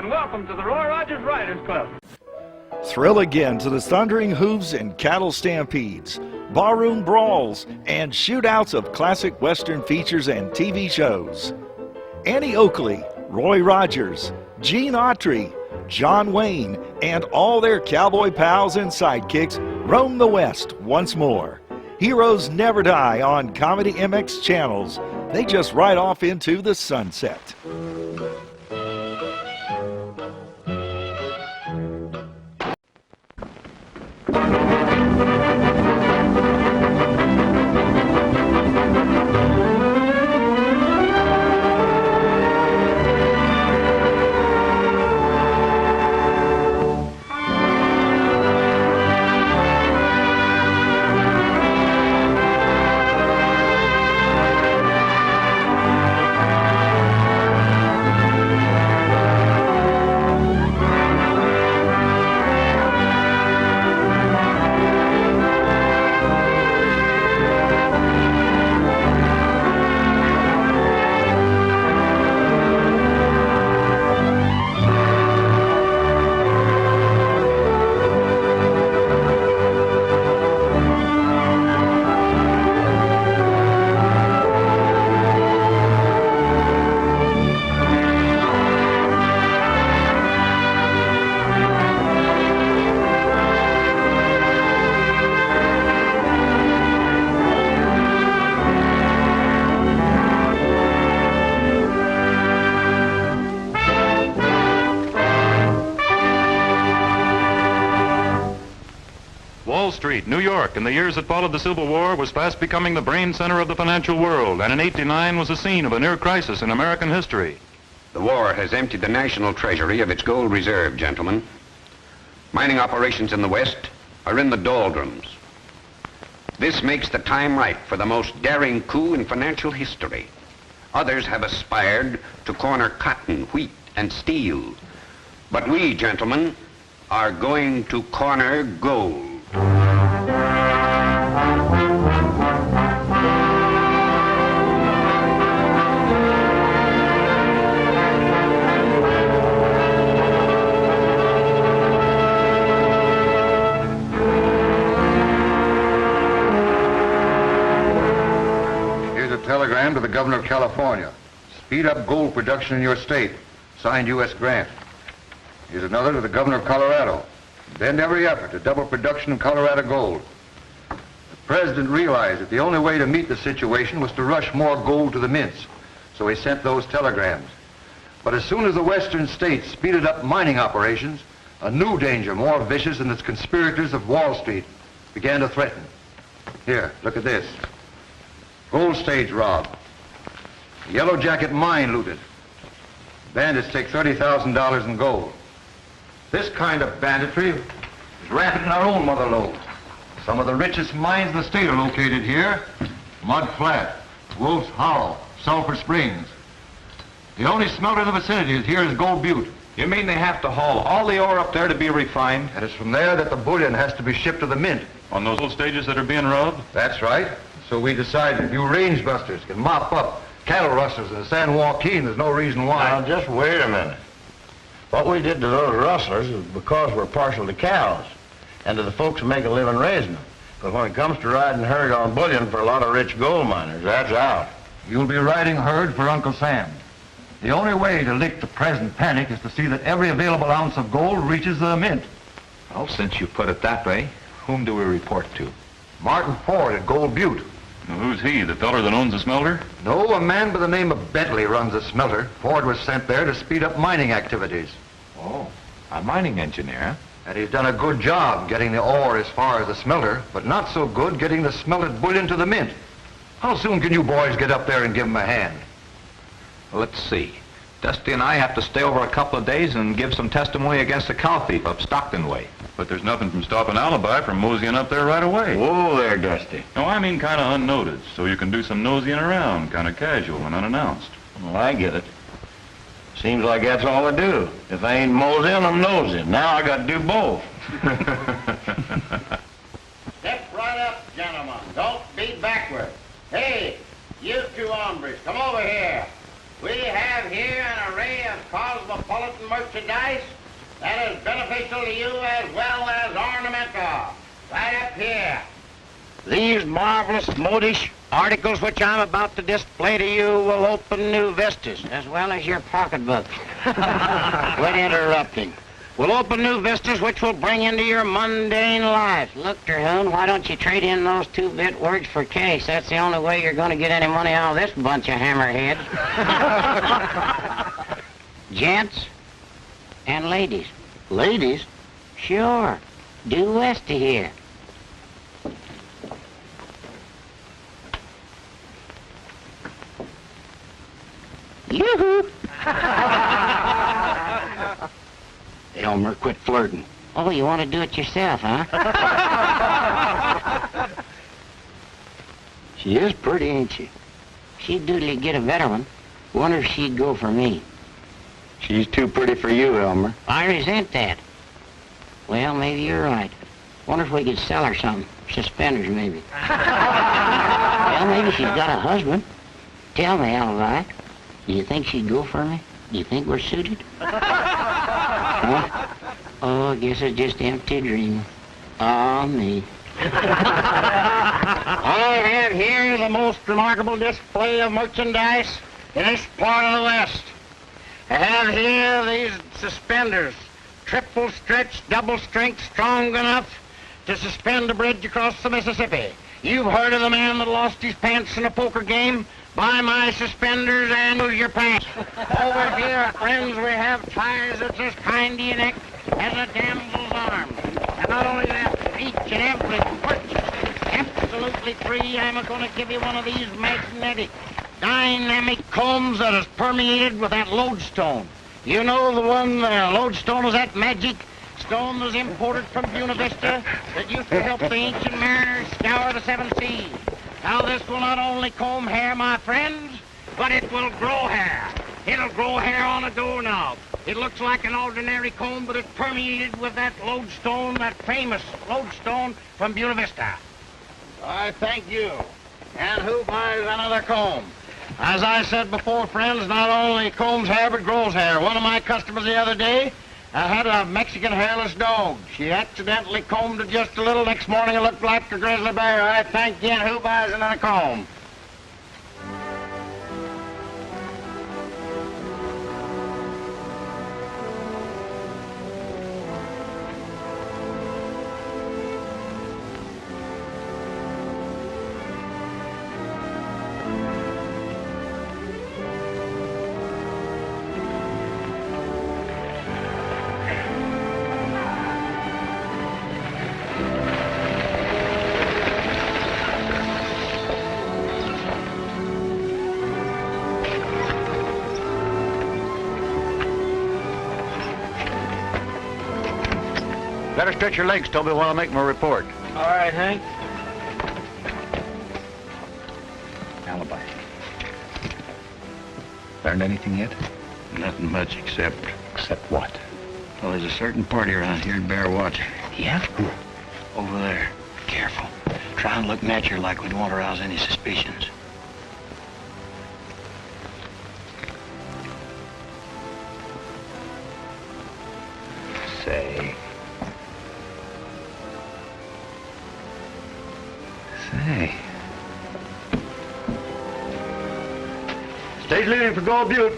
and welcome to the Roy Rogers Riders Club. Thrill again to the thundering hooves and cattle stampedes, barroom brawls, and shootouts of classic Western features and TV shows. Annie Oakley, Roy Rogers, Gene Autry, John Wayne, and all their cowboy pals and sidekicks roam the West once more. Heroes never die on ComedyMX Channels. They just ride off into the sunset. Wall Street, New York, in the years that followed the Civil War, was fast becoming the brain center of the financial world, and in '89 was the scene of a near crisis in American history. The war has emptied the national treasury of its gold reserve, gentlemen. Mining operations in the West are in the doldrums. This makes the time right for the most daring coup in financial history. Others have aspired to corner cotton, wheat, and steel. But we, gentlemen, are going to corner gold. Here's a telegram to the Governor of California. Speed up gold production in your state. Signed U.S. Grant. Here's another to the Governor of Colorado. Bend every effort to double production of Colorado gold. The President realized that the only way to meet the situation was to rush more gold to the mints, so he sent those telegrams. But as soon as the western states speeded up mining operations, a new danger, more vicious than its conspirators of Wall Street, began to threaten. Here, look at this. Gold stage robbed. Yellow Jacket mine looted. Bandits take $30,000 in gold. This kind of banditry is rampant in our own mother lode. Some of the richest mines in the state are located here. Mud Flat, Wolf's Hollow, Sulphur Springs. The only smelter in the vicinity here is Gold Butte. You mean they have to haul all the ore up there to be refined? And it's from there that the bullion has to be shipped to the mint. On those old stages that are being robbed? That's right. So we decided if you range busters can mop up cattle rustlers in the San Joaquin, there's no reason why. Now, just wait a minute. What we did to those rustlers is because we're partial to cows and to the folks who make a living raising them. But when it comes to riding herd on bullion for a lot of rich gold miners, that's out. You'll be riding herd for Uncle Sam. The only way to lick the present panic is to see that every available ounce of gold reaches the mint. Well, since you put it that way, whom do we report to? Martin Ford at Gold Butte. Now, who's he, the feller that owns the smelter? No, a man by the name of Bentley runs the smelter. Ford was sent there to speed up mining activities. Oh, a mining engineer, huh? And he's done a good job getting the ore as far as the smelter, but not so good getting the smelted bullion to the mint. How soon can you boys get up there and give him a hand? Well, let's see. Dusty and I have to stay over a couple of days and give some testimony against the cow thief up Stockton way. But there's nothing from stopping Alibi from moseying up there right away. Whoa there, Dusty. No, I mean kind of unnoticed, so you can do some noseying around, kind of casual and unannounced. Well, I get it. Seems like that's all I do. If I ain't moseying, I'm nosing. Now I got to do both. Step right up, gentlemen. Don't be backward. Hey, you two hombres, come over here. We have here an array of cosmopolitan merchandise beneficial to you as well as ornamental. Right up here. These marvelous modish articles which I'm about to display to you will open new vistas, as well as your pocketbook. Quit interrupting. Will open new vistas which will bring into your mundane life. Look, Terhune, why don't you trade in those 2-bit words for cash? That's the only way you're going to get any money out of this bunch of hammerheads. Gents and ladies. Ladies? Sure. Due west of here. Yoo-hoo! Elmer, quit flirting. Oh, you want to do it yourself, huh? She is pretty, ain't she? She'd doodly get a better one. Wonder if she'd go for me. She's too pretty for you, Elmer. I resent that. Well, maybe you're right. Wonder if we could sell her some. Suspenders, maybe. Well, maybe she's got a husband. Tell me, Alibi. Do you think she'd go for me? Do you think we're suited? Huh? Oh, I guess it's just empty dream. Ah, me. I have here the most remarkable display of merchandise in this part of the West. I have here these suspenders, triple stretch, double strength, strong enough to suspend a bridge across the Mississippi. You've heard of the man that lost his pants in a poker game? Buy my suspenders and lose your pants. Over here, friends, we have ties that's as kind to your neck as a damsel's arm. And not only that, each and every purchase is absolutely free. I'm going to give you one of these magnetic, dynamic combs that is permeated with that lodestone. You know the one, lodestone is that magic stone that was imported from Buena Vista that used to help the ancient mariners scour the 7 seas. Now, this will not only comb hair, my friends, but it will grow hair. It'll grow hair on a doorknob. It looks like an ordinary comb, but it's permeated with that lodestone, that famous lodestone from Buena Vista. I thank you. And who buys another comb? As I said before, friends, not only combs hair, but grows hair. One of my customers the other day, I had a Mexican hairless dog. She accidentally combed it just a little. Next morning, it looked like a grizzly bear. I thank you, and who buys another comb? Better stretch your legs, Toby, while I make my report. All right, Hank. Alibi. Learned anything yet? Nothing much except... Except what? Well, there's a certain party around here in Bear Watch. Yeah? Over there. Careful. Try and look natural like we don't want to arouse any suspicions. Say. Stage leaving for Gold Butte.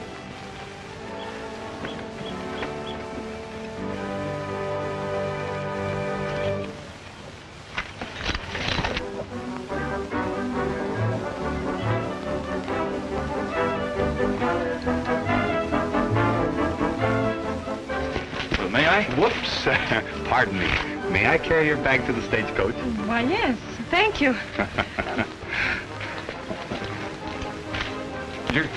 May I? Whoops. Pardon me. May I carry your bag to the stagecoach? Why, yes. Thank you. Here.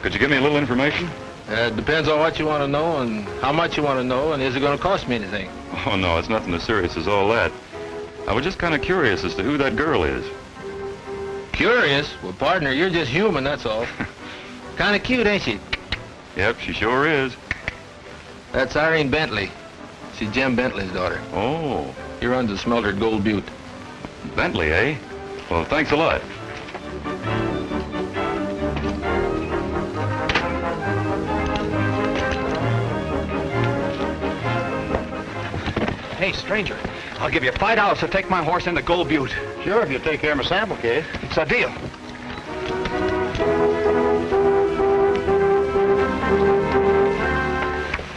Could you give me a little information? Depends on what you want to know and how much you want to know, and is it going to cost me anything? Oh, no, it's nothing as serious as all that. I was just kind of curious as to who that girl is. Curious? Well, partner, you're just human, that's all. Kind of cute, ain't she? Yep, she sure is. That's Irene Bentley. She's Jim Bentley's daughter. Oh. He runs the smelter at Gold Butte. Bentley, eh? Well, thanks a lot. Hey, stranger, I'll give you $5 to take my horse into Gold Butte. Sure, if you take care of my sample case. It's a deal.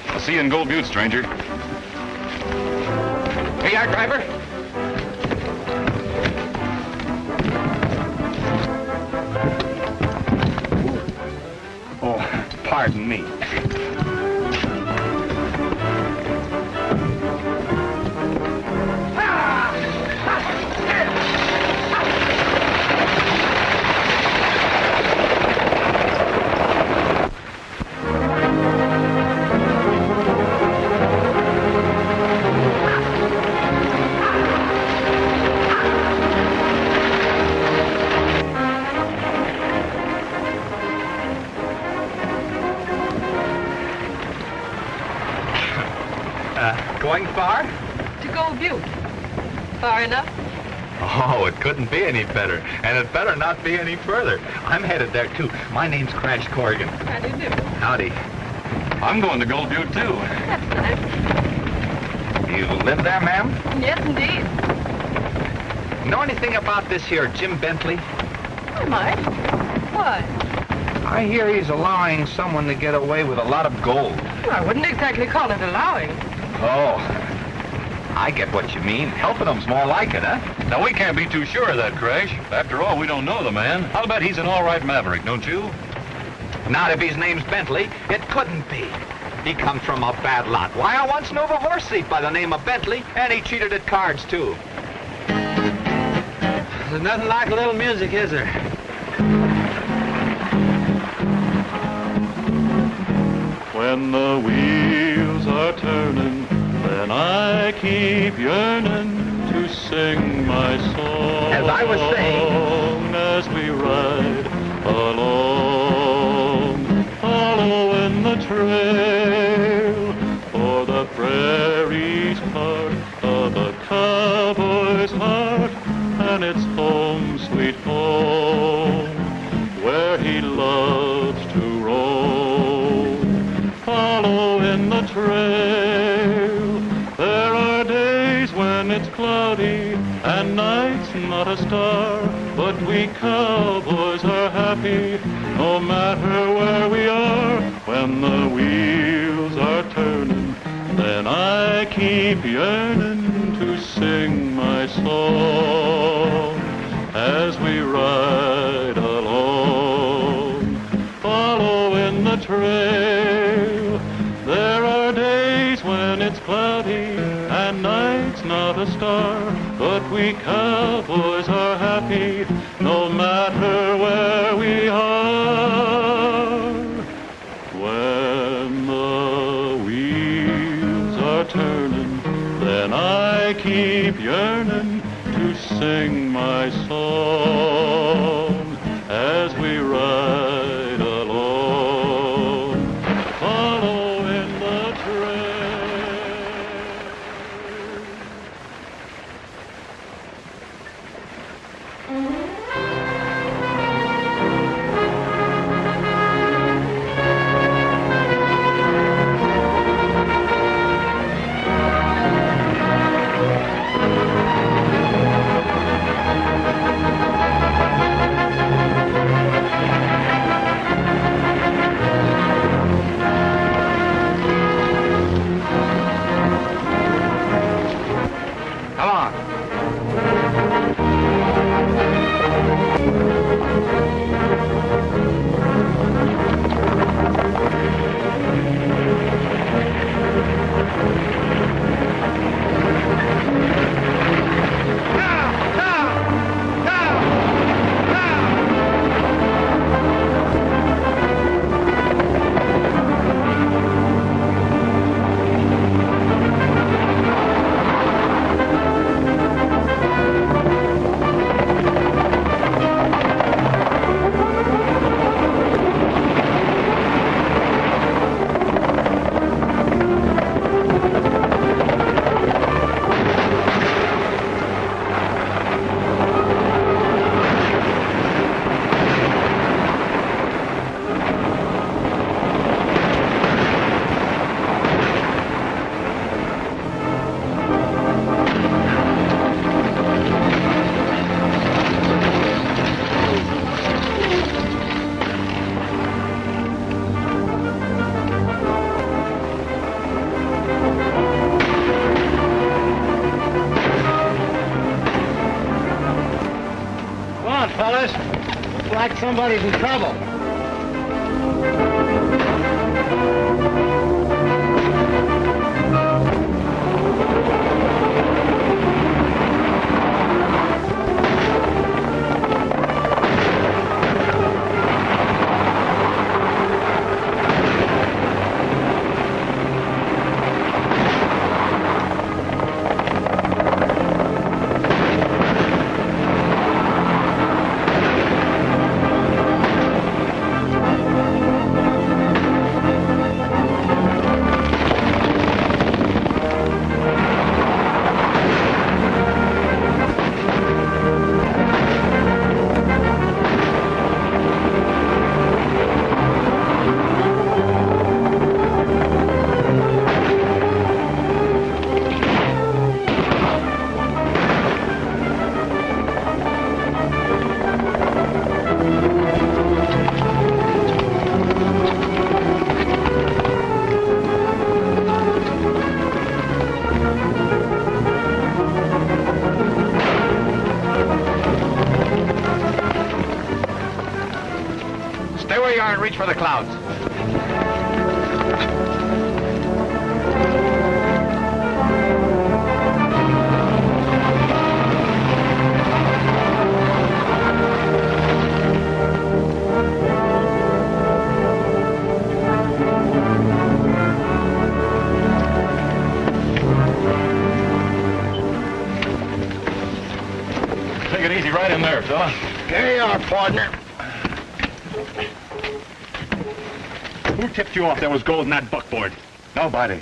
I'll see you in Gold Butte, stranger. Here you are, driver. Oh, pardon me. Going far? To Gold Butte. Far enough? Oh, it couldn't be any better. And it better not be any further. I'm headed there, too. My name's Crash Corrigan. How do you do? Howdy. I'm going to Gold Butte, too. That's nice. You live there, ma'am? Yes, indeed. Know anything about this here Jim Bentley? I might. Why? I hear he's allowing someone to get away with a lot of gold. Well, I wouldn't exactly call it allowing. Oh, I get what you mean. Helping them's more like it, huh? Now, we can't be too sure of that, Crash. After all, we don't know the man. I'll bet he's an all-right maverick, don't you? Not if his name's Bentley. It couldn't be. He comes from a bad lot. Why, I once knew of a horse thief by the name of Bentley, and he cheated at cards, too. There's nothing like a little music, is there? When the wheels are turning, then I keep yearning to sing my song. As I was saying, as we ride along, following the trail, for the prairie's part of the cowboy's heart, and it's home, sweet home, where he loves to roam. Following the trail, there are days when it's cloudy and nights not a star, but we cowboys are happy no matter where we are. When the wheels are turning, then I keep yearning to sing my song as we ride along, following the trail. There are days when it's cloudy and nights not a star, but we cowboys are happy no matter where we are. When the wheels are turning, then I keep yearning to sing my song as we ride along, following the trail. like somebody's in trouble. Reach for the clouds. Take it easy right in there, fella. Here you are, partner. Who tipped you off there was gold in that buckboard? Nobody.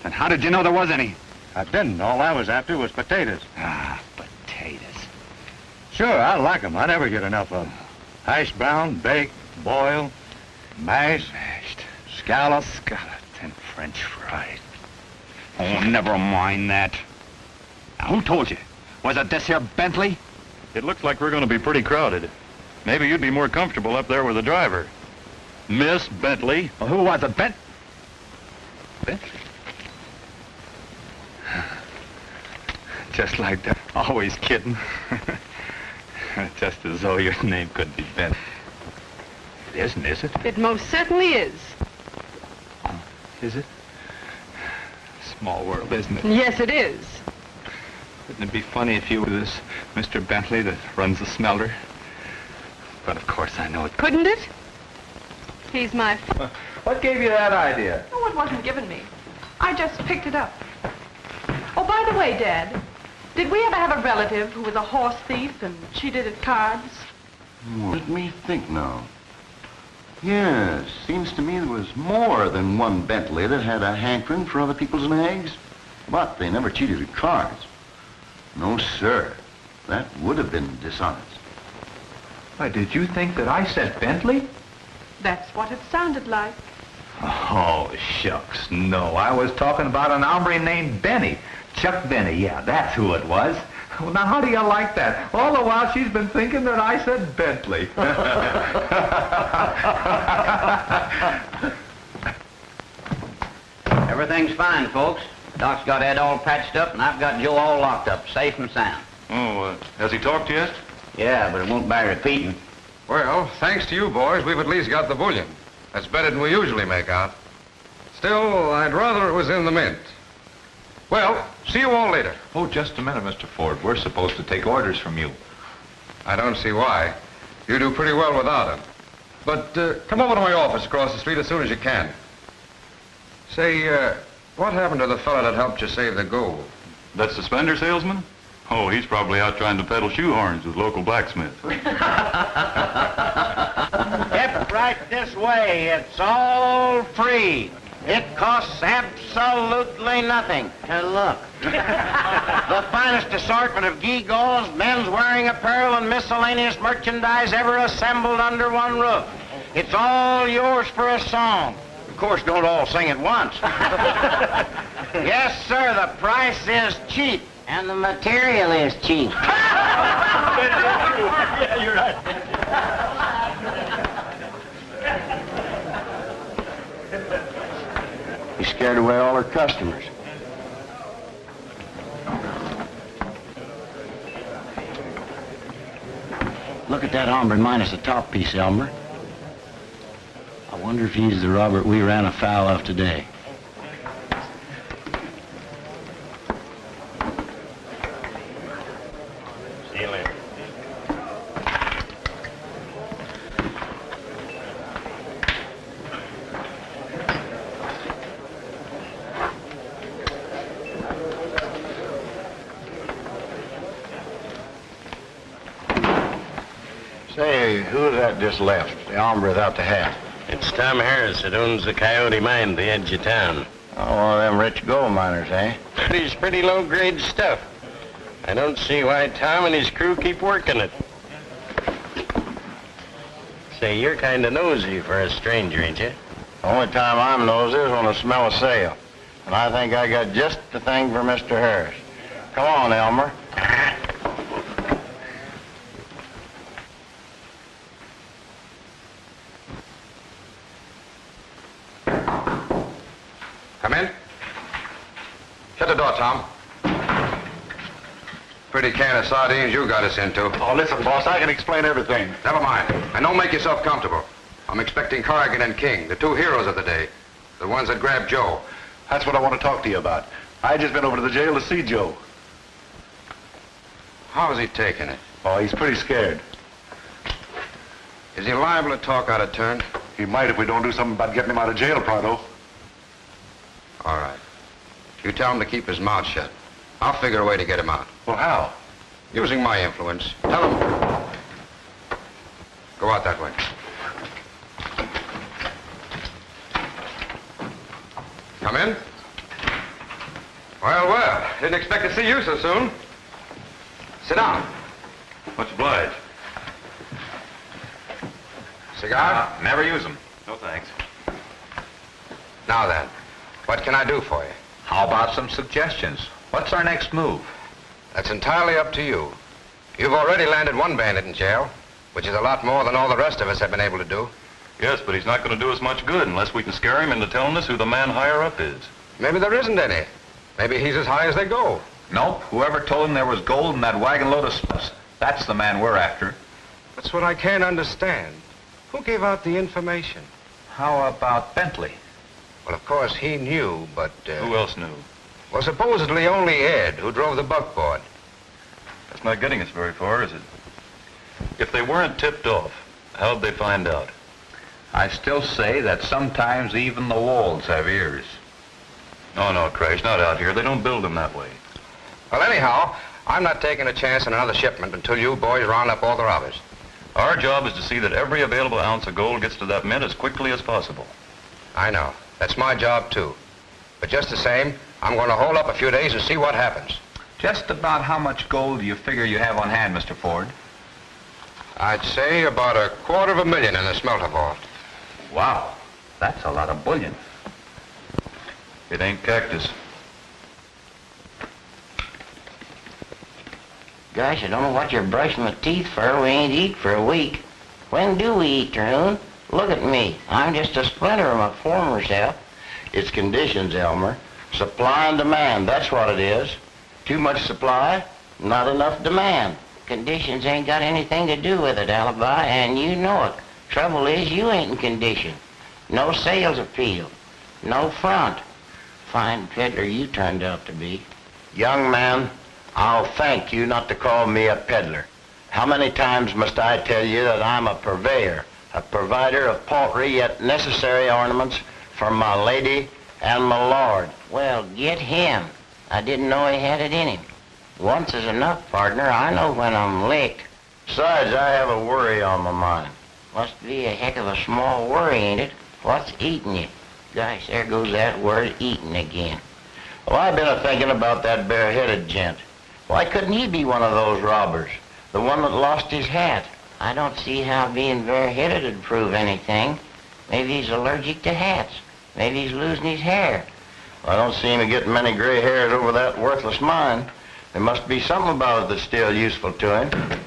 And how did you know there was any? I didn't. All I was after was potatoes. Ah, potatoes. Sure, I like 'em. I never get enough of 'em. Hash brown, baked, boiled, mashed, scalloped. Scalloped and French fried. Oh, never mind that. Now, who told you? Was it this here Bentley? It looks like we're going to be pretty crowded. Maybe you'd be more comfortable up there with the driver. Miss Bentley. Well, who was it, Bentley? Just like that. Always kidding. Just as though your name could be Bentley. It isn't, is it? It most certainly is. Is it? Small world, isn't it? Yes, it is. Wouldn't it be funny if you were this Mr. Bentley that runs the smelter? But of course I know it. Couldn't it? He's my... What gave you that idea? Oh, it wasn't given me. I just picked it up. Oh, by the way, Dad, did we ever have a relative who was a horse thief and cheated at cards? Let me think now. Yes, seems to me there was more than one Bentley that had a hankering for other people's nags. But they never cheated at cards. No, sir. That would have been dishonest. Why, did you think that I said Bentley? That's what it sounded like. Oh, shucks, no. I was talking about an hombre named Benny. Chuck Benny, yeah, that's who it was. Well, now, how do you like that? All the while she's been thinking that I said Bentley. Everything's fine, folks. Doc's got Ed all patched up, and I've got Joe all locked up, safe and sound. Oh, has he talked yet? Yeah, but it won't bear repeating. Well, thanks to you boys, we've at least got the bullion. That's better than we usually make out. Still, I'd rather it was in the mint. Well, see you all later. Oh, just a minute, Mr. Ford. We're supposed to take orders from you. I don't see why. You do pretty well without him. But come over to my office across the street as soon as you can. Say, what happened to the fella that helped you save the gold? That suspender salesman? Oh, he's probably out trying to peddle shoehorns with local blacksmiths. Step right this way. It's all free. It costs absolutely nothing to look. The finest assortment of gewgaws, men's wearing apparel, and miscellaneous merchandise ever assembled under one roof. It's all yours for a song. Of course, don't all sing at once. Yes, sir, the price is cheap. And the material is cheap. Yeah, you're right. He scared away all her customers. Look at that hombre minus the top piece, Elmer. I wonder if he's the robber we ran afoul of today. See you later. Say, who's that just left? The hombre without the hat. It's Tom Harris that owns the Coyote Mine at the edge of town. Oh, one of them rich gold miners, eh? It's pretty low-grade stuff. I don't see why Tom and his crew keep working it. Say, you're kind of nosy for a stranger, ain't you? The only time I'm nosy is when I smell a sale. And I think I got just the thing for Mr. Harris. Come on, Elmer. Come in. Shut the door, Tom. Pretty can of sardines you got us into. Oh, listen, boss, I can explain everything. Never mind. And don't make yourself comfortable. I'm expecting Corrigan and King, the two heroes of the day. The ones that grabbed Joe. That's what I want to talk to you about. I just been over to the jail to see Joe. How is he taking it? Oh, he's pretty scared. Is he liable to talk out of turn? He might if we don't do something about getting him out of jail pronto. All right. You tell him to keep his mouth shut. I'll figure a way to get him out. Well, how? Using my influence. Tell him. Go out that way. Come in. Well, well. Didn't expect to see you so soon. Sit down. Much obliged. Cigar? Never use them. No thanks. Now then, what can I do for you? How about some suggestions? What's our next move? That's entirely up to you. You've already landed one bandit in jail, which is a lot more than all the rest of us have been able to do. Yes, but he's not going to do us much good unless we can scare him into telling us who the man higher up is. Maybe there isn't any. Maybe he's as high as they go. Nope. Whoever told him there was gold in that wagon load of stuff, that's the man we're after. That's what I can't understand. Who gave out the information? How about Bentley? Well, of course, he knew, but... Who else knew? Well, supposedly only Ed, who drove the buckboard. That's not getting us very far, is it? If they weren't tipped off, how'd they find out? I still say that sometimes even the walls have ears. Oh, no, Crash, not out here. They don't build them that way. Well, anyhow, I'm not taking a chance on another shipment until you boys round up all the robbers. Our job is to see that every available ounce of gold gets to that mint as quickly as possible. I know. That's my job, too. But just the same, I'm going to hold up a few days and see what happens. Just about how much gold do you figure you have on hand, Mr. Ford? I'd say about $250,000 in the smelter vault. Wow, that's a lot of bullion. It ain't cactus. Gosh, I don't know what you're brushing the teeth for. We ain't eat for a week. When do we eat, Terhune? Look at me. I'm just a splinter of my former self. It's conditions, Elmer. Supply and demand, that's what it is. Too much supply, not enough demand. Conditions ain't got anything to do with it, Alibi, and you know it. Trouble is, you ain't in condition. No sales appeal. No front. Fine peddler you turned out to be. Young man, I'll thank you not to call me a peddler. How many times must I tell you that I'm a purveyor, a provider of paltry yet necessary ornaments for my lady and my lord? Well, get him. I didn't know he had it in him. Once is enough, partner. I know when I'm licked. Besides, I have a worry on my mind. Must be a heck of a small worry, ain't it? What's eating you? Gosh, there goes that word eating again. Well, I've been a-thinking about that bare-headed gent. Why couldn't he be one of those robbers? The one that lost his hat? I don't see how being bare-headed would prove anything. Maybe he's allergic to hats. Maybe he's losing his hair. I don't seem to get many gray hairs over that worthless mine. There must be something about it that's still useful to him.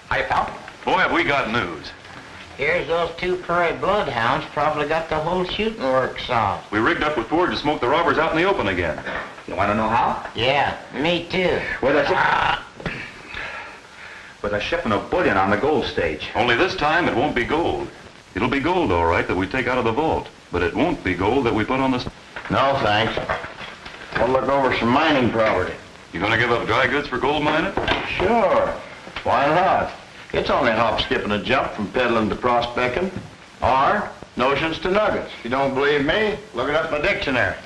Hi, pal. Boy, have we got news. Here's those two prairie bloodhounds probably got the whole shooting work solved. We rigged up with Ford to smoke the robbers out in the open again. You want to know how? Yeah, me too. Well, that's with a shipment of bullion on the gold stage. Only this time it won't be gold. It'll be gold, all right, that we take out of the vault. But it won't be gold that we put on the... No, thanks. We'll look over some mining property. You gonna give up dry goods for gold mining? Sure. Why not? It's only a hop, skip, and a jump from peddling to prospecting. Or notions to nuggets. If you don't believe me, look it up in the dictionary.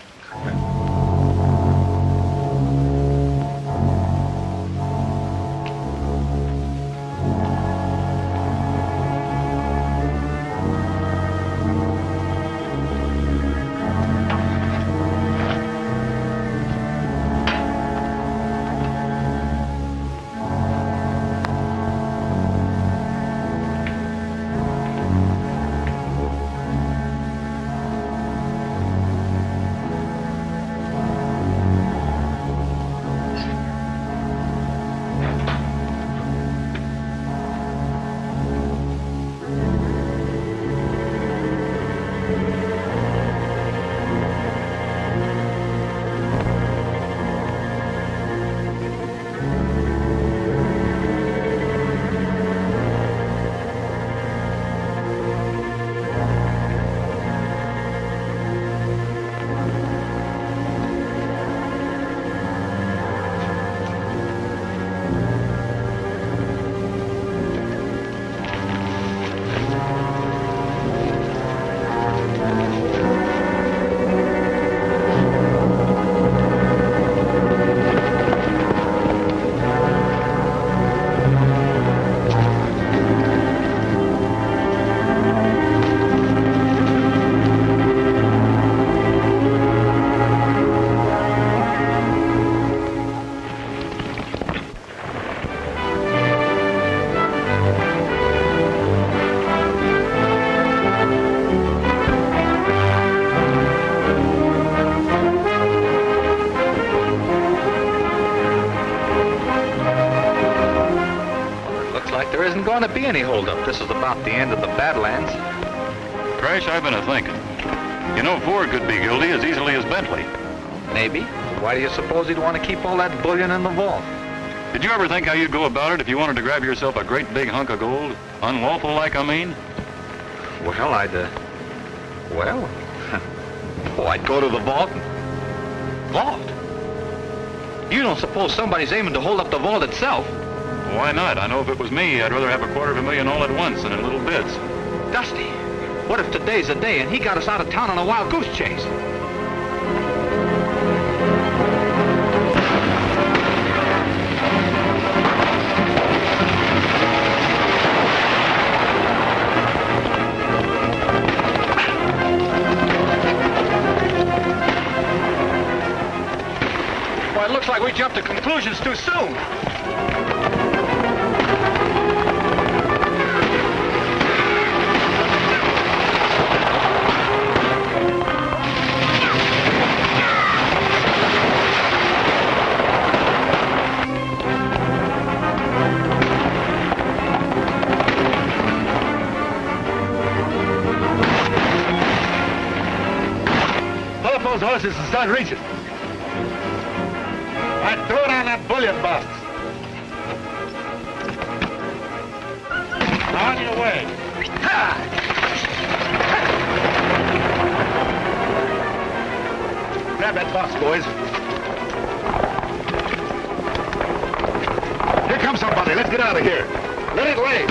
Going to be any holdup. This is about the end of the Badlands. Crash, I've been a-thinking. You know, Ford could be guilty as easily as Bentley. Maybe. Why do you suppose he'd want to keep all that bullion in the vault? Did you ever think how you'd go about it if you wanted to grab yourself a great big hunk of gold? Unlawful like, I mean? Well, I'd go to the vault. Vault? You don't suppose somebody's aiming to hold up the vault itself? Why not? I know if it was me, I'd rather have $250,000 all at once than in little bits. Dusty, what if today's the day and he got us out of town on a wild goose chase? Well, it looks like we jumped to conclusions too soon. Those horses and start reaching. All right, throw it on that bullion box. On your way. Grab that box, boys. Here comes somebody. Let's get out of here. Let it lay.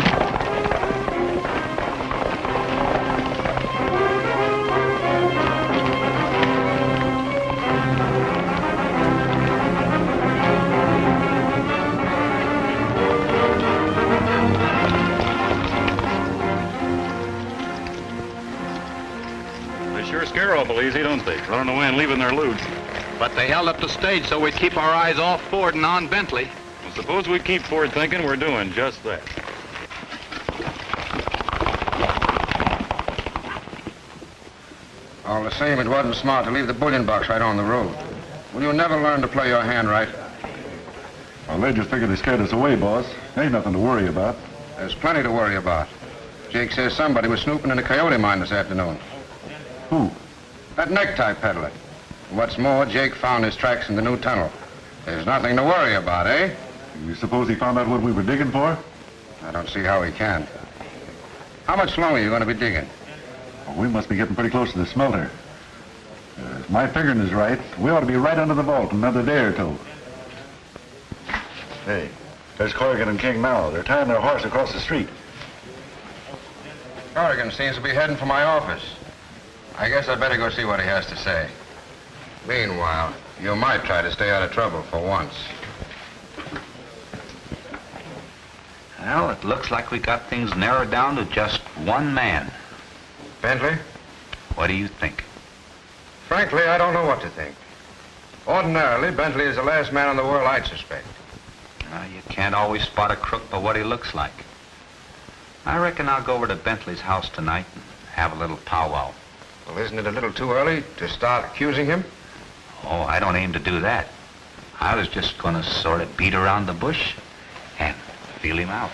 Scare awful easy, don't they? Running away and leaving their loot. But they held up the stage so we'd keep our eyes off Ford and on Bentley. Well, suppose we keep Ford thinking we're doing just that. All the same, it wasn't smart to leave the bullion box right on the road. Will you never learn to play your hand right? Well, they just figured they scared us away, boss. Ain't nothing to worry about. There's plenty to worry about. Jake says somebody was snooping in the coyote mine this afternoon. Who? That necktie peddler. What's more, Jake found his tracks in the new tunnel. There's nothing to worry about, eh? You suppose he found out what we were digging for? I don't see how we can. How much longer are you going to be digging? Well, we must be getting pretty close to the smelter. If my figuring is right, we ought to be right under the vault in another day or two. Hey, there's Corrigan and King now. They're tying their horse across the street. Corrigan seems to be heading for my office. I guess I better go see what he has to say. Meanwhile, you might try to stay out of trouble for once. Well, it looks like we got things narrowed down to just one man. Bentley? What do you think? Frankly, I don't know what to think. Ordinarily, Bentley is the last man in the world I'd suspect. You can't always spot a crook by what he looks like. I reckon I'll go over to Bentley's house tonight and have a little powwow. Well, isn't it a little too early to start accusing him? Oh, I don't aim to do that. I was just going to sort of beat around the bush and feel him out.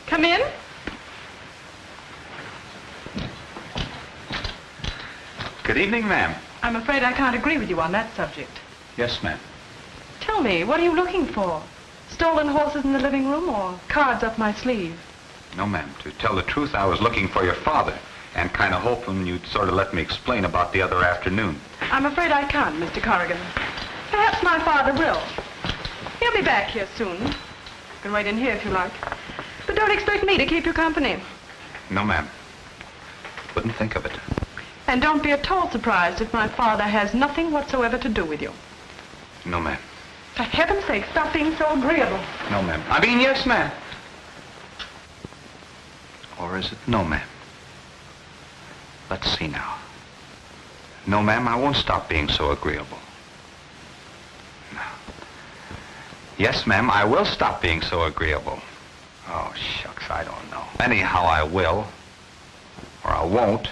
Come in. Good evening, ma'am. I'm afraid I can't agree with you on that subject. Yes, ma'am. Tell me, what are you looking for? Stolen horses in the living room or cards up my sleeve? No, ma'am. To tell the truth, I was looking for your father and kind of hoping you'd sort of let me explain about the other afternoon. I'm afraid I can't, Mr. Corrigan. Perhaps my father will. He'll be back here soon. You can wait in here if you like. But don't expect me to keep you company. No, ma'am. Wouldn't think of it. And don't be at all surprised if my father has nothing whatsoever to do with you. No, ma'am. For heaven's sake, stop being so agreeable. No, ma'am. I mean, yes, ma'am. Or is it no, ma'am? Let's see now. No, ma'am, I won't stop being so agreeable. No. Yes, ma'am, I will stop being so agreeable. Oh, shucks, I don't know. Anyhow, I will. Or I won't.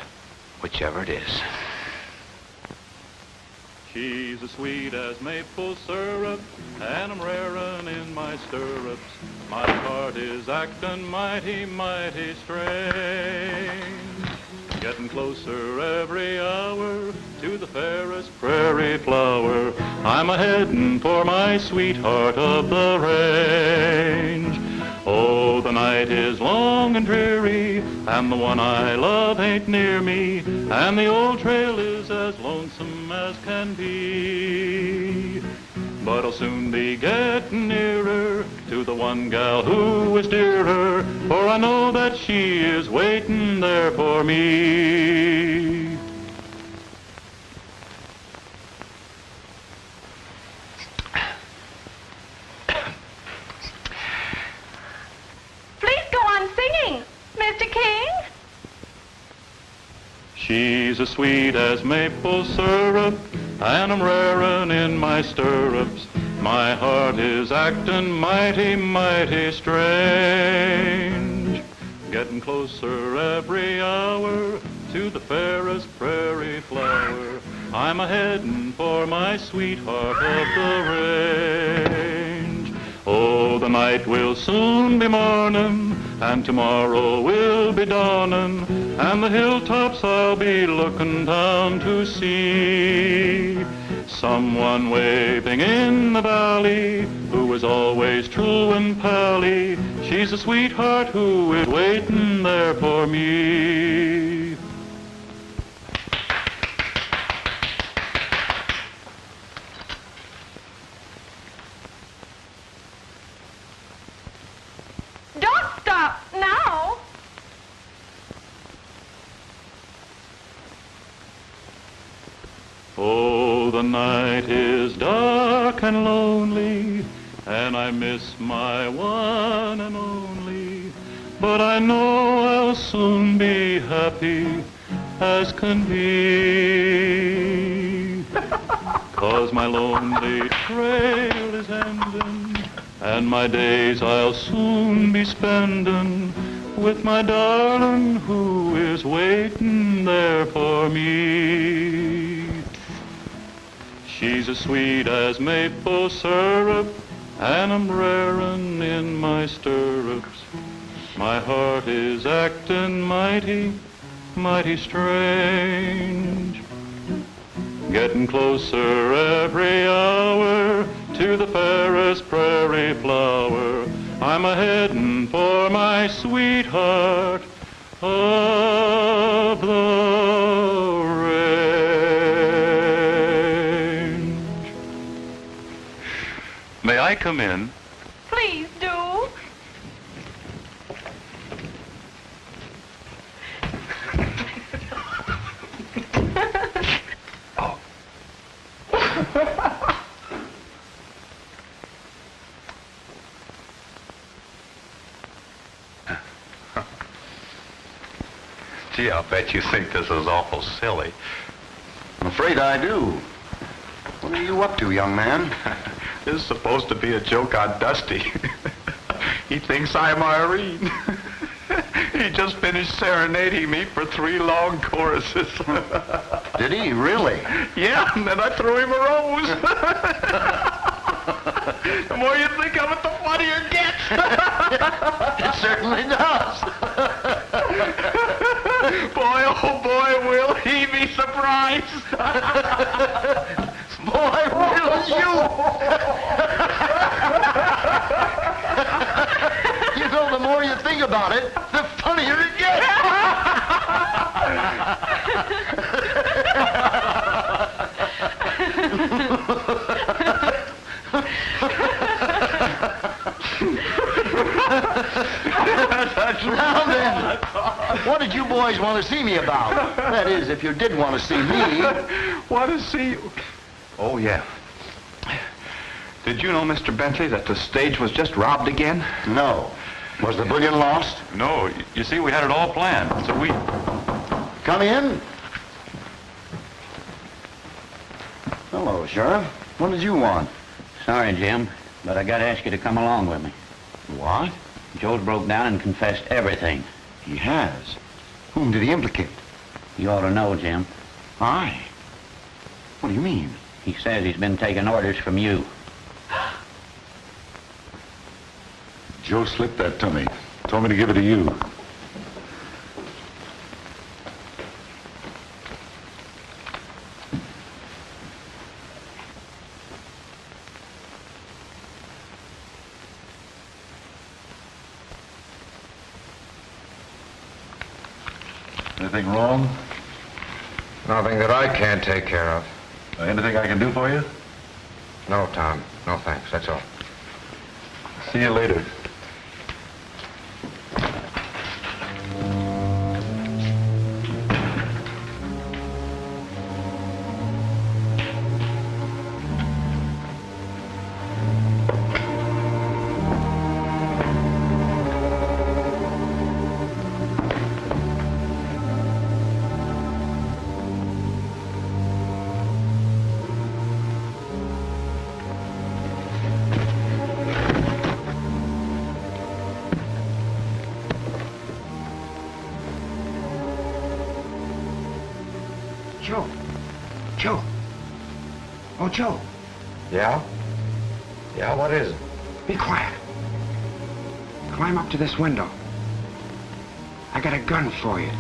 Whichever it is. She's as sweet as maple syrup, and I'm rarin' in my stirrups. My heart is actin' mighty, mighty strange. Getting closer every hour to the fairest prairie flower. I'm a-headin' for my sweetheart of the range. Oh, the night is long and dreary, and the one I love ain't near me, and the old trail is as lonesome as can be. But I'll soon be getting nearer to the one gal who is dearer, for I know that she is waiting there for me. Mr. King? She's as sweet as maple syrup, and I'm rarin' in my stirrups. My heart is actin' mighty, mighty strange. Getting closer every hour to the fairest prairie flower. I'm a-headin' for my sweetheart of the range. Oh, the night will soon be mornin', and tomorrow will be dawnin', and the hilltops I'll be looking down to see. Someone waving in the valley, who is always true and pally. She's a sweetheart who is waiting there for me. Don't stop now. Oh, the night is dark and lonely, and I miss my one and only. But I know I'll soon be happy as can be. 'Cause my lonely trail is ending, and my days I'll soon be spending with my darling who is waiting there for me. She's as sweet as maple syrup, and I'm rarin' in my stirrups. My heart is actin' mighty, mighty strange. Getting closer every hour to the fairest prairie flower. I'm a-headin' for my sweetheart of the range. May I come in? Please do. Gee, I'll bet you think this is awful silly. I'm afraid I do. What are you up to, young man? This is supposed to be a joke on Dusty. He thinks I'm Irene. He just finished serenading me for 3 long choruses. Did he really? Yeah, and then I threw him a rose. The more you think of it, the funnier it gets. It certainly does. Boy, oh boy, will he be surprised. Boy, will you? You know, the more you think about it, the funnier it gets. Now then, what did you boys want to see me about? That is, if you did want to see me. Want to see you? Oh, yeah. Did you know, Mr. Bentley, that the stage was just robbed again? No. Was the bullion lost? No. You see, we had it all planned, so we... Come in. Hello, Sheriff. What did you want? Sorry, Jim, but I gotta ask you to come along with me. What? Joe's broke down and confessed everything. He has? Whom did he implicate? You ought to know, Jim. I? What do you mean? He says he's been taking orders from you. Joe slipped that to me. Told me to give it to you. Anything wrong? Nothing that I can't take care of. Anything I can do for you? No, Tom. No, thanks. That's all. See you later. Joe. Oh, Joe. Yeah? Yeah, what is it? Be quiet. Climb up to this window. I got a gun for you.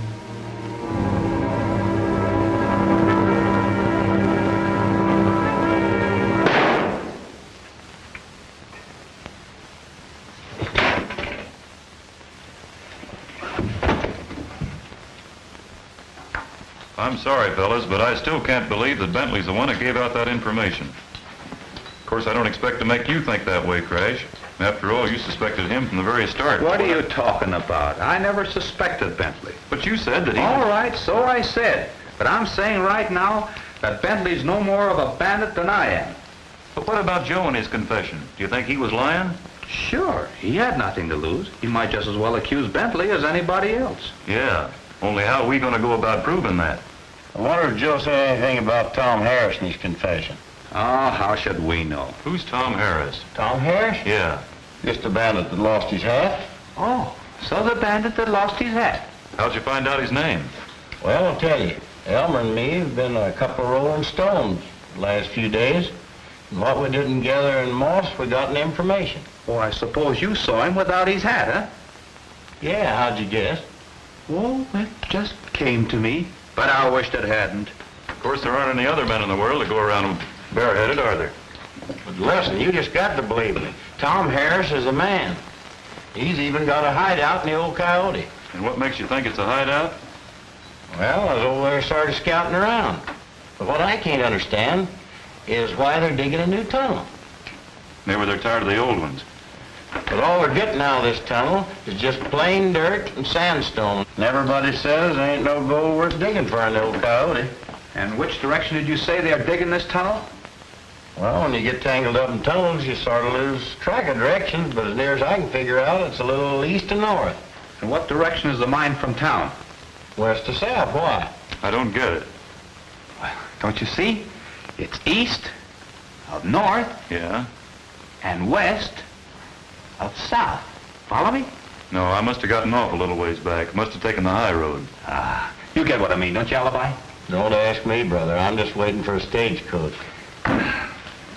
I'm sorry, fellas, but I still can't believe that Bentley's the one that gave out that information. Of course, I don't expect to make you think that way, Crash. After all, you suspected him from the very start. What are you talking about? I never suspected Bentley. But you said that he... All right, so I said. But I'm saying right now that Bentley's no more of a bandit than I am. But what about Joe and his confession? Do you think he was lying? Sure, he had nothing to lose. He might just as well accuse Bentley as anybody else. Yeah, only how are we going to go about proving that? I wonder if Joe said anything about Tom Harris in his confession. Oh, how should we know? Who's Tom Harris? Tom Harris? Yeah. Just the bandit that lost his hat. Oh, so the bandit that lost his hat. How'd you find out his name? Well, I'll tell you. Elmer and me have been a couple of rolling stones the last few days. And what we didn't gather in Moss, we got in information. Oh, I suppose you saw him without his hat, huh? Yeah, how'd you guess? Well, that just came to me. But I wished it hadn't. Of course, there aren't any other men in the world that go around bareheaded, are there? But listen, you just got to believe me. Tom Harris is a man. He's even got a hideout in the old Coyote. And what makes you think it's a hideout? Well, I was over there started scouting around. But what I can't understand is why they're digging a new tunnel. Maybe they're tired of the old ones. But all they're getting out of this tunnel is just plain dirt and sandstone. And everybody says there ain't no gold worth digging for in the old Coyote. And which direction did you say they are digging this tunnel? Well, when you get tangled up in tunnels, you sort of lose track of directions, but as near as I can figure out, it's a little east and north. And what direction is the mine from town? West to south. Why? I don't get it. Don't you see? It's east of north Yeah? and west of south. Follow me? No, I must have gotten off a little ways back. Must have taken the high road. Ah, you get what I mean, don't you, Alibi? Don't ask me, brother. I'm just waiting for a stagecoach.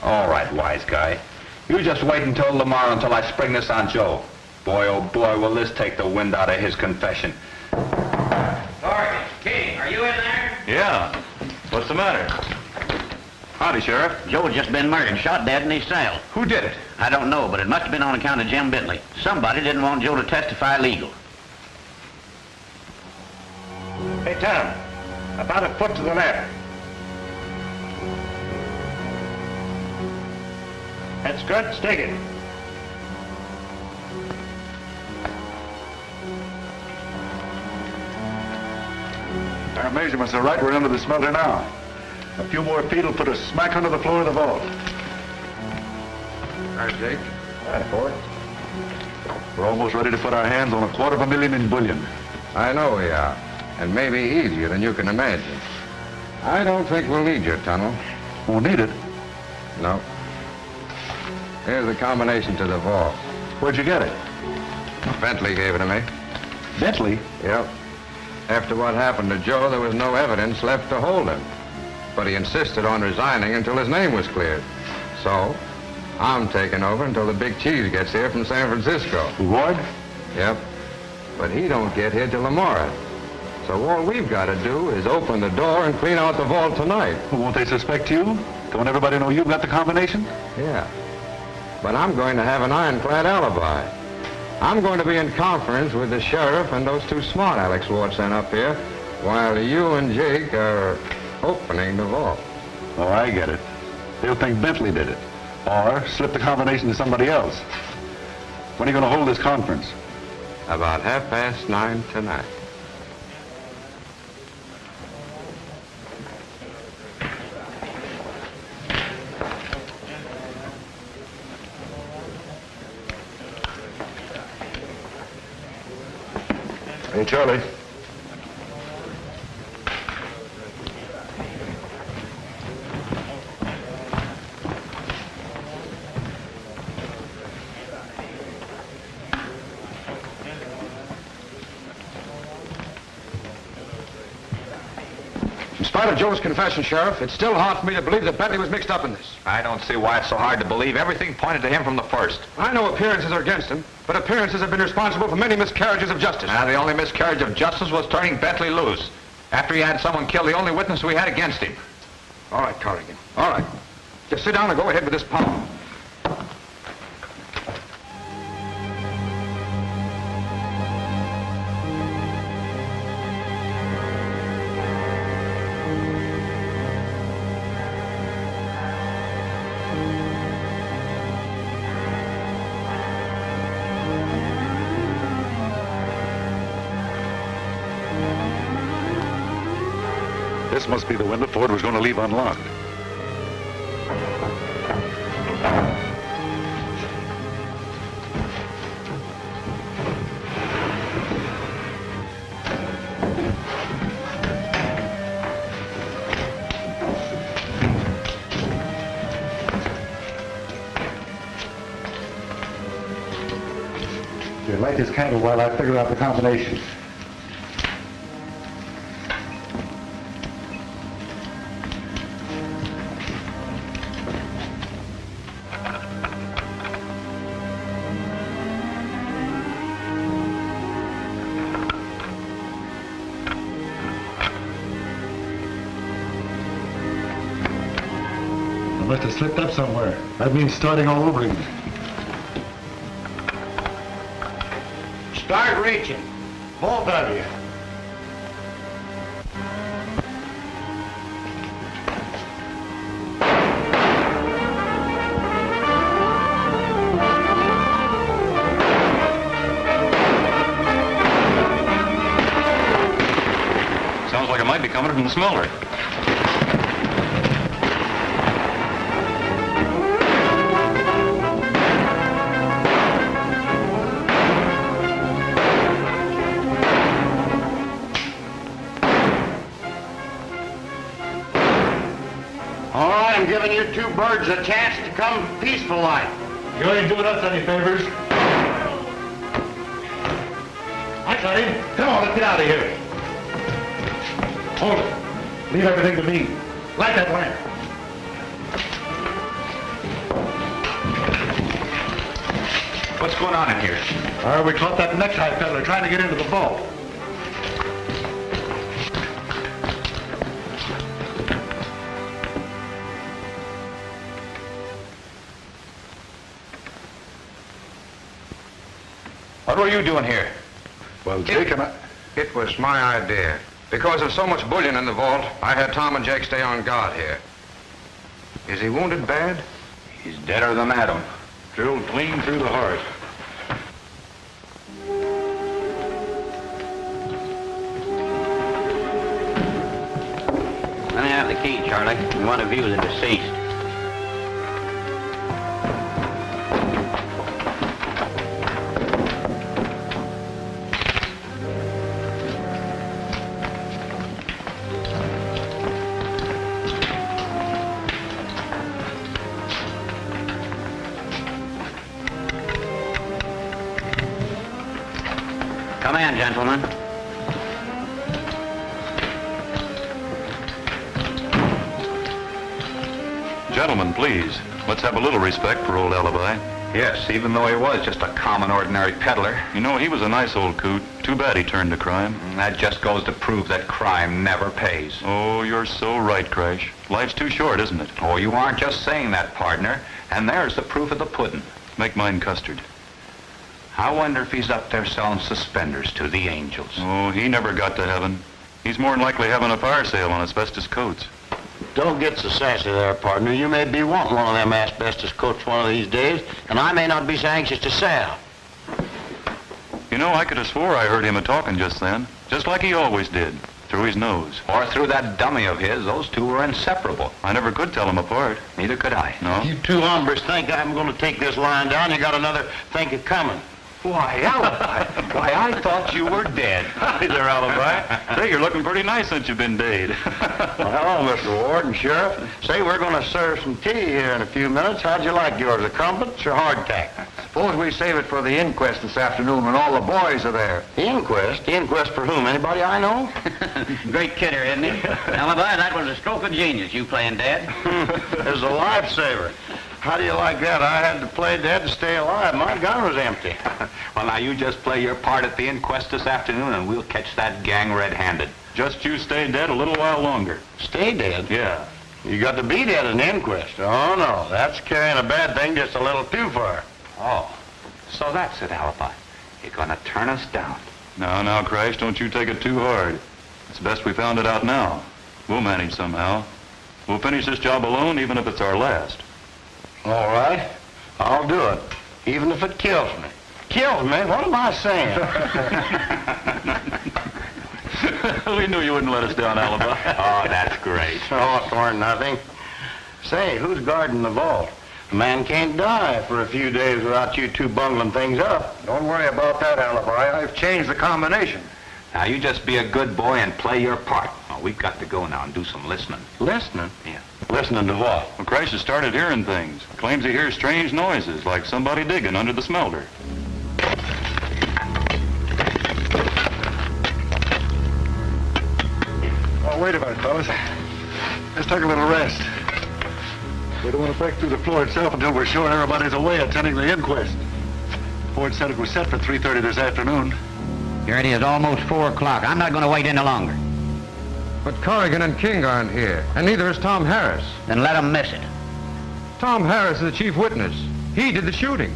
All right, wise guy. You just wait until tomorrow until I spring this on Joe. Boy, oh boy, will this take the wind out of his confession. Corrigan, King, are you in there? Yeah. What's the matter? Howdy, Sheriff. Joe's just been murdered, shot dead in his cell. Who did it? I don't know, but it must have been on account of Jim Bentley. Somebody didn't want Joe to testify legal. Hey, Tom, about a foot to the left. That's good. Stick it. Our measurements are right. We're under the smelter now. A few more feet will put us smack under the floor of the vault. All right, Jake. All right, Ford. We're almost ready to put our hands on $250,000 in bullion. I know we are, and maybe easier than you can imagine. I don't think we'll need your tunnel. Won't need it. No. Here's the combination to the vault. Where'd you get it? Bentley gave it to me. Bentley? Yep. After what happened to Joe, there was no evidence left to hold him. But he insisted on resigning until his name was cleared. So, I'm taking over until the big cheese gets here from San Francisco. Ward? Yep. But he don't get here till tomorrow. So all we've got to do is open the door and clean out the vault tonight. Well, won't they suspect you? Don't everybody know you've got the combination? Yeah. But I'm going to have an ironclad alibi. I'm going to be in conference with the sheriff and those two smart Alex Ward sent up here while you and Jake are opening the vault. Oh, I get it. They'll think Bentley did it. Or slip the combination to somebody else. When are you going to hold this conference? About 9:30 tonight. Hey, Charlie. In spite of Joe's confession, Sheriff, it's still hard for me to believe that Bentley was mixed up in this. I don't see why it's so hard to believe. Everything pointed to him from the first. I know appearances are against him, but appearances have been responsible for many miscarriages of justice. The only miscarriage of justice was turning Bentley loose. After he had someone kill the only witness we had against him. All right, Corrigan. All right. Just sit down and go ahead with this power. This must be the window Ford was going to leave unlocked. Here, light this candle while I figure out the combination. Must have slipped up somewhere. That means starting all over again. Start reaching. Both of you. Sounds like it might be coming from the smelter. All right, I'm giving you two birds a chance to come peaceful like. You ain't doing us any favors. I got him. Come on, let's get out of here. Hold it. Leave everything to me. Light that lamp. What's going on in here? We caught that necktie peddler trying to get into the vault. What were you doing here? Well, Jake and I... It was my idea. Because of so much bullion in the vault, I had Tom and Jake stay on guard here. Is he wounded bad? He's deader than Adam. Drilled clean through the heart. Let me have the key, Charlie. We want to view the deceased. Come in, gentlemen. Gentlemen, please, let's have a little respect for old Alibi. Yes, even though he was just a common, ordinary peddler. You know, he was a nice old coot. Too bad he turned to crime. That just goes to prove that crime never pays. Oh, you're so right, Crash. Life's too short, isn't it? Oh, you aren't just saying that, partner. And there's the proof of the pudding. Make mine custard. I wonder if he's up there selling suspenders to the angels. Oh, he never got to heaven. He's more than likely having a fire sale on asbestos coats. Don't get so sassy there, partner. You may be wanting one of them asbestos coats one of these days, and I may not be so anxious to sell. You know, I could have swore I heard him a-talking just then, just like he always did, through his nose. Or through that dummy of his. Those two were inseparable. I never could tell them apart. Neither could I. No? You two hombres think I'm going to take this line down. You got another think of coming. Why, Alibi. Why, I thought you were dead. Hi there, Alibi. Say, you're looking pretty nice since you've been dead. Well, hello, Mr. Ward and Sheriff. Say, we're going to serve some tea here in a few minutes. How'd you like yours, a crumpets or hardtack? Suppose we save it for the inquest this afternoon when all the boys are there. The inquest? The inquest for whom? Anybody I know? Great kidder, isn't he? Alibi, that was a stroke of genius, you playing dead. It's a lifesaver. How do you like that? I had to play dead to stay alive. My gun was empty. Well, now you just play your part at the inquest this afternoon and we'll catch that gang red-handed. Just you stay dead a little while longer. Stay dead? Yeah. You got to be dead in the inquest. Oh, no. That's carrying a bad thing just a little too far. Oh, so that's it, Alibi. You're gonna turn us down. Now, Crash, don't you take it too hard. It's best we found it out now. We'll manage somehow. We'll finish this job alone, even if it's our last. All right. I'll do it, even if it kills me. Kills me? What am I saying? We knew you wouldn't let us down, Alibi. Oh, that's great. Oh, it weren't nothing. Say, who's guarding the vault? A man can't die for a few days without you two bungling things up. Don't worry about that, Alibi. I've changed the combination. Now, you just be a good boy and play your part. Well, we've got to go now and do some listening. Listening? Yeah. Listening to what? Well, Crash has started hearing things. Claims he hears strange noises, like somebody digging under the smelter. Oh, wait a minute, fellas. Let's take a little rest. We don't want to break through the floor itself until we're sure everybody's away attending the inquest. Ford said it was set for 3:30 this afternoon. Garrett, it's almost 4 o'clock. I'm not going to wait any longer. But Corrigan and King aren't here, and neither is Tom Harris. Then let 'em miss it. Tom Harris is the chief witness. He did the shooting.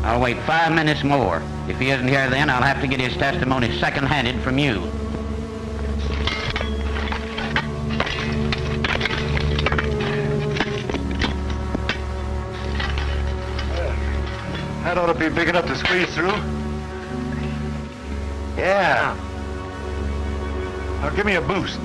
I'll wait 5 minutes more. If he isn't here then, I'll have to get his testimony second-handed from you. That ought to be big enough to squeeze through. Yeah. Now give me a boost.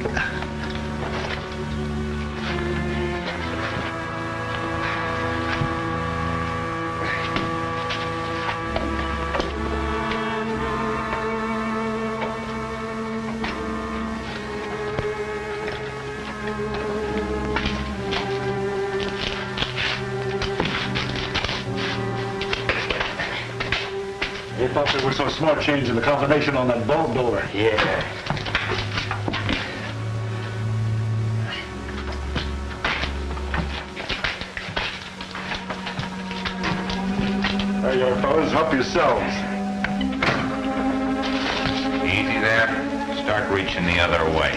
They thought they were so smart changing the combination on that bolt door. Yeah. There you are, fellas. Help yourselves. Easy there. Start reaching the other way.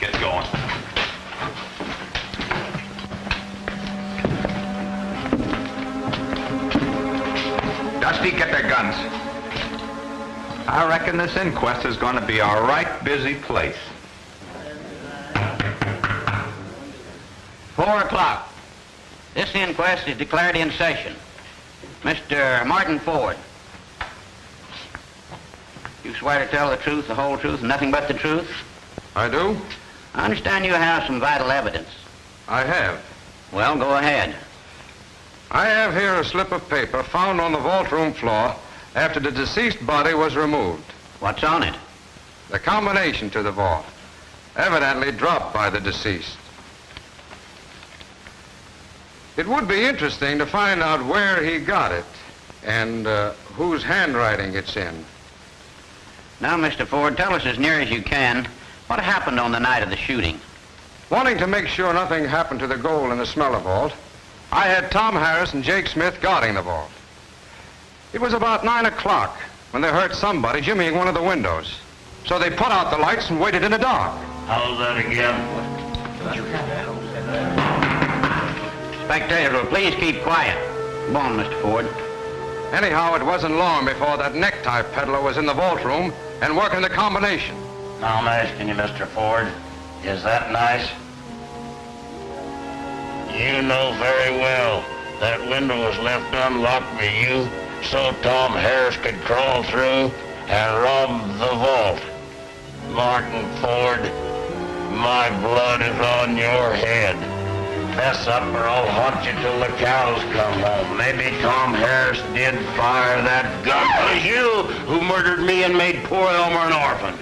Get going. Dusty, get their guns. I reckon this inquest is going to be a right busy place. 4 o'clock. This inquest is declared in session. Mr. Martin Ford. You swear to tell the truth, the whole truth, and nothing but the truth? I do? I understand you have some vital evidence. I have. Well, go ahead. I have here a slip of paper found on the vault room floor after the deceased body was removed. What's on it? The combination to the vault, evidently dropped by the deceased. It would be interesting to find out where he got it and whose handwriting it's in. Now, Mr. Ford, tell us as near as you can what happened on the night of the shooting. Wanting to make sure nothing happened to the gold in the smeller vault, I had Tom Harris and Jake Smith guarding the vault. It was about 9 o'clock when they heard somebody jimmying one of the windows. So they put out the lights and waited in the dark. How's that again? Spectators will please keep quiet. Come on, Mr. Ford. Anyhow, it wasn't long before that necktie peddler was in the vault room and working the combination. Now I'm asking you, Mr. Ford, is that nice? You know very well that window was left unlocked for you so Tom Harris could crawl through and rob the vault. Martin Ford, my blood is on your head. Fess up or I'll haunt you till the cows come home. Maybe Tom Harris did fire that gun. It was you who murdered me and made poor Elmer an orphan.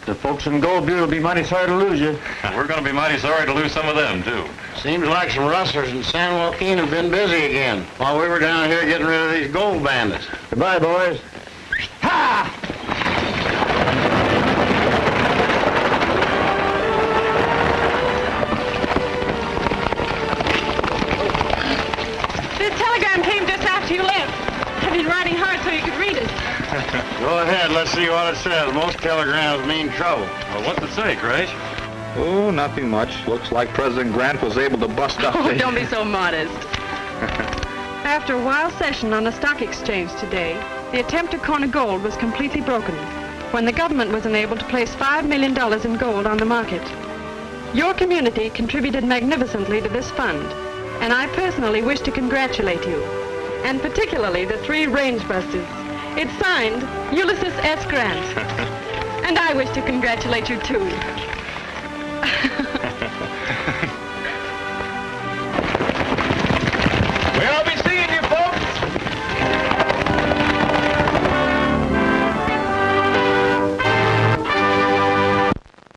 The folks in Gold Butte will be mighty sorry to lose you. We're going to be mighty sorry to lose some of them, too. Seems like some rustlers in San Joaquin have been busy again while we were down here getting rid of these gold bandits. Goodbye, boys. Ha! This telegram came just after you left. I've been writing hard so you could read it. Go ahead, let's see what it says. Most telegrams mean trouble. Well, what's it say, Crash? Oh, nothing much. Looks like President Grant was able to bust up Oh, don't be so modest. After a wild session on the stock exchange today, the attempt to corner gold was completely broken when the government was unable to place $5 million in gold on the market. Your community contributed magnificently to this fund, and I personally wish to congratulate you, and particularly the 3 range busters. It's signed Ulysses S. Grant. And I wish to congratulate you, too.